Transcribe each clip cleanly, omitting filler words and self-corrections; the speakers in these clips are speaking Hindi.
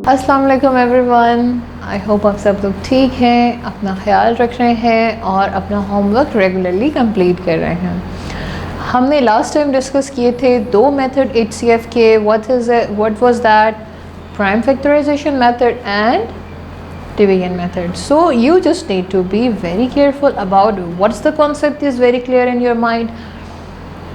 अस्सलाम वालेकुम एवरीवन। आई होप आप सब लोग ठीक हैं, अपना ख्याल रख रहे हैं और अपना होमवर्क रेगुलरली कंप्लीट कर रहे हैं। हमने लास्ट टाइम डिस्कस किए थे दो मेथड HCF के। What was that? Prime factorization method and division method. So you just need to be very careful about what's the concept is very clear in your mind.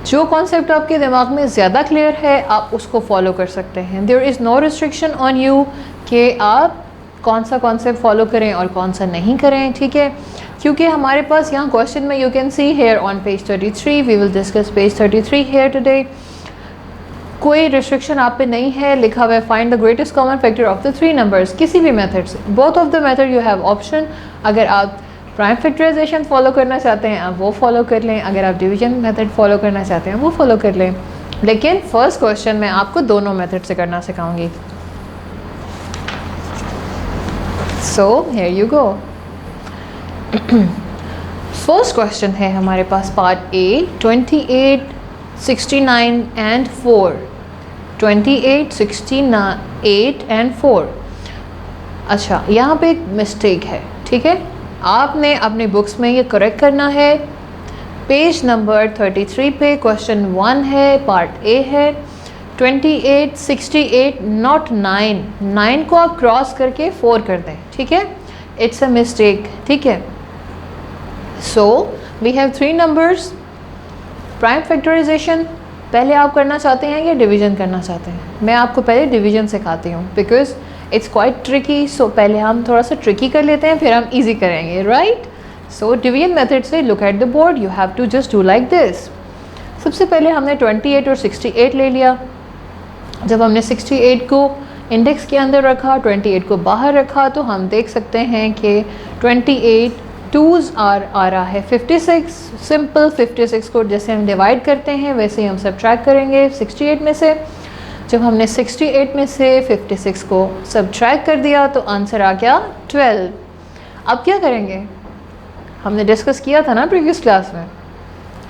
जो कॉन्सेप्ट आपके दिमाग में ज़्यादा क्लियर है आप उसको फॉलो कर सकते हैं. There is no restriction on you कि आप कौन सा कॉन्सेप्ट फॉलो करें और कौन सा नहीं करें, ठीक है? क्योंकि हमारे पास यहाँ क्वेश्चन में you can see here on page 33, we will discuss page 33 here today. कोई रिस्ट्रिक्शन आप पे नहीं है. लिखा हुआ है find the greatest common factor of the three numbers. किसी भी मेथड से, both of the method you have option. अगर आप प्राइम फैक्टराइजेशन फॉलो करना चाहते हैं आप वो फॉलो कर लें, अगर आप डिवीजन मेथड फॉलो करना चाहते हैं वो फॉलो कर लें. लेकिन फर्स्ट क्वेश्चन मैं आपको दोनों मेथड से करना सिखाऊंगी. So here you go. First question है हमारे पास पार्ट ए 28, 69 एंड 4. 28, 68 एंड 4. अच्छा, यहाँ पे एक मिस्टेक है, ठीक है? आपने अपने बुक्स में ये करेक्ट करना है. पेज नंबर 33 पे क्वेश्चन 1 है, पार्ट ए है. 28, 68 नॉट 9. 9 को आप क्रॉस करके 4 कर दें, ठीक है? इट्स अ मिस्टेक, ठीक है? So we have three numbers. Prime factorization पहले आप करना चाहते हैं या डिवीजन करना चाहते हैं? मैं आपको पहले डिवीजन सिखाती हूँ बिकॉज इट्स क्वाइट ट्रिकी. सो पहले हम थोड़ा सा ट्रिकी कर लेते हैं फिर हम इजी करेंगे, राइट? सो डिवीजन मेथड से look at the board, you have to just do like this. सबसे पहले हमने 28 और 68 ले लिया. जब हमने 68 को इंडेक्स के अंदर रखा, 28 को बाहर रखा, तो हम देख सकते हैं कि 28 टूज़ आ रहा है 56. सिंपल 56 को जैसे हम डिवाइड करते हैं वैसे ही हम सब्ट्रैक्ट करेंगे 68 में से. जब हमने 68 में से 56 को सब्ट्रैक्ट कर दिया तो आंसर आ गया 12. अब क्या करेंगे? हमने डिस्कस किया था ना प्रीवियस क्लास में,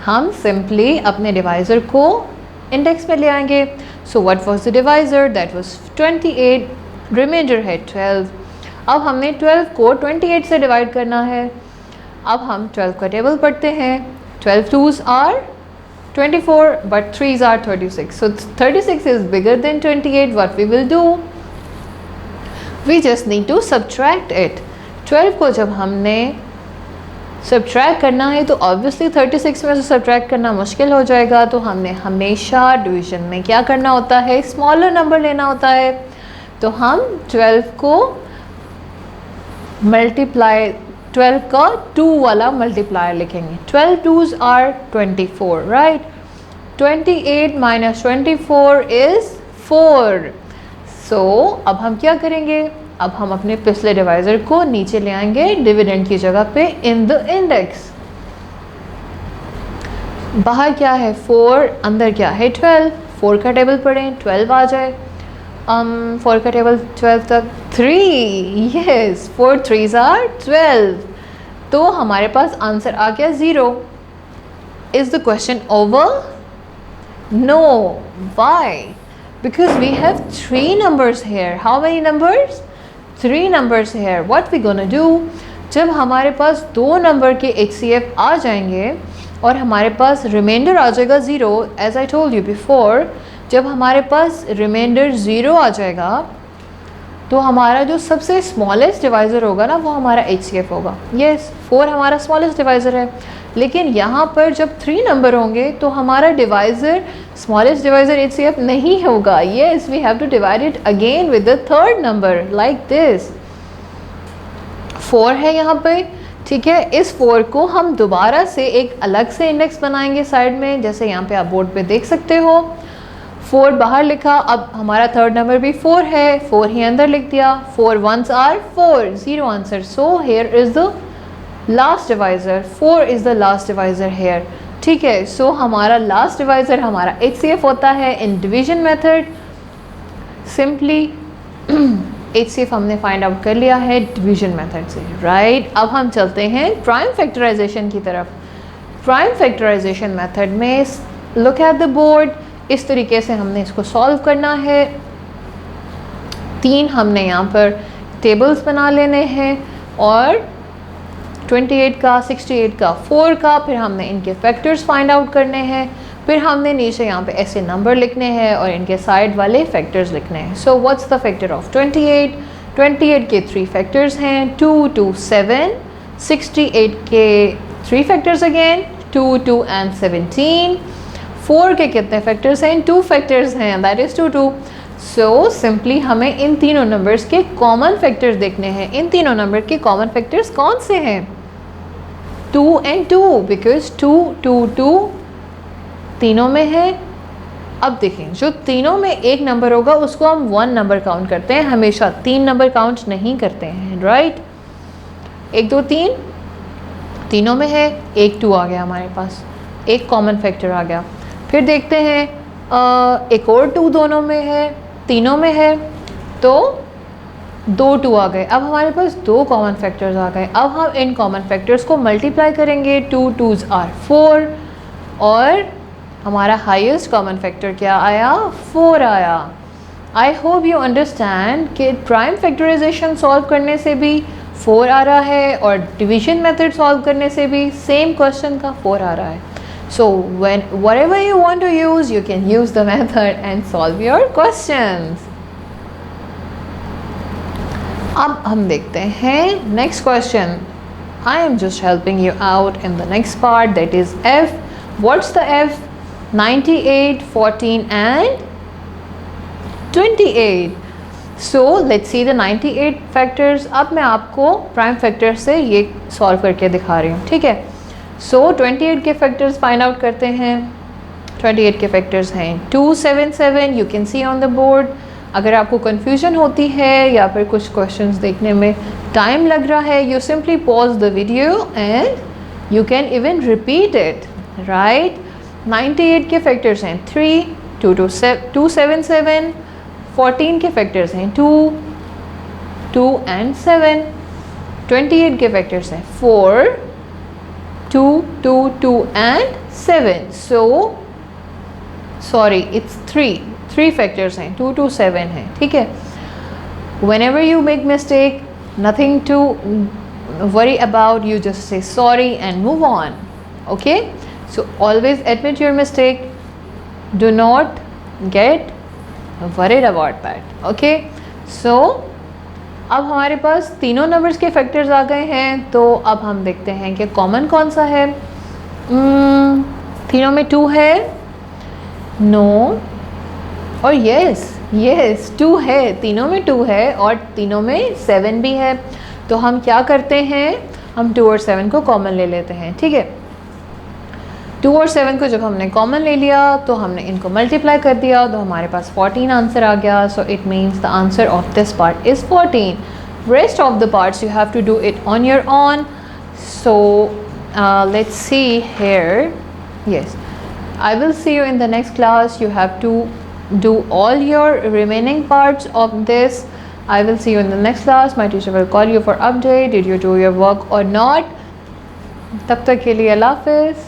हम सिंपली अपने डिवाइज़र को इंडेक्स में ले आएंगे. So what was the divisor? That was 28. Remainder है 12. अब हमने 12 को 28 से डिवाइड करना है. अब हम 12 का टेबल पढ़ते हैं. 12 2s are 24 but 3s are 36. So 36 is bigger than 28. What we will do? We just need to subtract it. 12 को जब हमने सब्ट्रैक्ट करना है तो ऑब्वियसली 36 में से सब्ट्रैक्ट करना मुश्किल हो जाएगा. तो हमने हमेशा डिवीजन में क्या करना होता है? स्मॉलर नंबर लेना होता है. तो हम 12 को मल्टीप्लाई, 12 का 2 वाला मल्टीप्लायर लिखेंगे. 12 2s are 24, right? 28 minus 24 is 4. सो अब हम क्या करेंगे? अब हम अपने पिछले डिवाइज़र को नीचे ले आएंगे डिविडेंड की जगह पे इन द इंडेक्स. बाहर क्या है? 4. अंदर क्या है? 12. 4 का टेबल पढ़ें, 12 आ जाए. 4 का टेबल 12 तक 3. Yes, 4 3s are 12. तो हमारे पास आंसर आ गया 0. Is the question over? No. Why? Because we have 3 numbers here. How many numbers? 3 numbers here. What we gonna do? जब हमारे पास 2 नंबर के HCF आ जाएंगे और हमारे पास रिमाइंडर आ जाएगा 0, as I told you before, जब हमारे पास रिमाइंडर 0 आ जाएगा तो हमारा जो सबसे स्मॉलेस्ट डिवाइज़र होगा ना वो हमारा HCF होगा. यस, 4 हमारा स्मॉलेस्ट डिवाइज़र है. लेकिन यहाँ पर जब 3 नंबर होंगे तो हमारा डिवाइज़र स्मॉलेस्ट डिवाइज़र HCF नहीं होगा. Yes, we have to divide it again with the third number like this. 4 है यहाँ पे, ठीक है? इस 4 को हम दोबारा से एक अलग से इंडेक्स बनाएंगे साइड में, जैसे यहाँ पे आप बोर्ड पे देख सकते हो. 4 बाहर लिखा. अब हमारा थर्ड नंबर भी 4 है, 4 ही अंदर लिख दिया. 4 1s are 4. 0 answer. So here is the last divisor. 4 is the last divisor here, ठीक है? सो हमारा लास्ट डिवाइज़र हमारा HCF होता है in division method. Simply HCF हमने फाइंड आउट कर लिया है डिवीजन मेथड से, राइट? अब हम चलते हैं प्राइम फैक्टराइजेशन की तरफ. प्राइम फैक्टराइजेशन मेथड में लुक एट द बोर्ड. इस तरीके से हमने इसको सॉल्व करना है. 3 हमने यहाँ पर टेबल्स बना लेने हैं और 28 का, 68 का, 4 का, फिर हमने इनके फैक्टर्स फाइंड आउट करने हैं, फिर हमने नीचे यहाँ पे ऐसे नंबर लिखने हैं और इनके साइड वाले फैक्टर्स लिखने हैं। So what's the factor of 28? 28 के 3 फैक्टर्स हैं 2, 2, 7। 68 के 3 फैक्टर्स अगेन 2, 2 एंड 17। 4 के कितने फैक्टर्स हैं? 2 फैक्टर्स हैं, दैट इज़ 2, 2। सो सिंपली हमें इन तीनों नंबर्स के कॉमन फैक्टर्स देखने हैं। इन तीनों नंबर के कॉमन फैक्टर्स कौन से हैं? 2 and 2, बिकॉज 2, 2, 2 तीनों में है। अब देखें, जो तीनों में एक नंबर होगा उसको हम 1 नंबर काउंट करते हैं, हमेशा 3 नंबर काउंट नहीं करते हैं, राइट? 1, 2, 3 तीनों में है, 1, 2 आ गया हमारे पास, एक कॉमन फैक्टर आ गया। फिर देखते हैं एक और 2 दोनों में है, तीनों में है, तो 2 2 आ गए। अब हमारे पास 2 कॉमन फैक्टर्स आ गए। अब हम इन कॉमन फैक्टर्स को मल्टीप्लाई करेंगे, 2 2s आर 4 और हमारा हाईएस्ट कॉमन फैक्टर क्या आया? 4 आया। आई होप यू अंडरस्टैंड कि प्राइम फैक्टराइजेशन सॉल्व करने से भी 4 आ रहा है और डिवीजन मेथड सॉल्व करने से भी सेम क्वेश्चन का 4 आ रहा है। So whatever you want to use, you can use the method and solve your questions. अब हम देखते हैं next question. I am just helping you out in the next part, that is F. What's the F? 98, 14 and 28. So let's see the 98 factors. अब मैं आपको prime factor से ये solve करके दिखा रही हूँ, ठीक है? सो 28 के फैक्टर्स फाइंड आउट करते हैं। 28 के फैक्टर्स हैं 2, 7, 7, you can C on the board. अगर आपको कन्फ्यूजन होती है या फिर कुछ क्वेश्चंस देखने में टाइम लग रहा है, you simply pause the video and you can even repeat it, right? 98 के फैक्टर्स हैं 3, 2, 2, 7, 7। 14 के फैक्टर्स हैं 2, 2 एंड 7। 28 के फैक्टर्स हैं 4, 2, 2, 2 and 7. So sorry, it's 3 factors हैं, 2, 2, 7 हैं, ठीक है? Whenever you make mistake, nothing to worry about, you just say sorry and move on, okay? So always admit your mistake, do not get worried about that, okay? So अब हमारे पास तीनों नंबर्स के फैक्टर्स आ गए हैं, तो अब हम देखते हैं कि कॉमन कौन सा है। तीनों में 2 है, नो और यस 2 है, तीनों में 2 है और तीनों में 7 भी है। तो हम क्या करते हैं, हम 2 और 7 को कॉमन ले लेते हैं, ठीक है? 2 और 7 को जब हमने कॉमन ले लिया तो हमने इनको मल्टीप्लाई कर दिया, तो हमारे पास 14 आंसर आ गया। So it means the answer of this part is 14. Rest of the parts you have to do it on your own. So let's see here. Yes, I will see you in the next class. You have to do all your remaining parts of this. I will see you in the next class. My teacher will call you for update. Did you do your work or not? तब तक के लिए अल्लाह हाफ़िज़।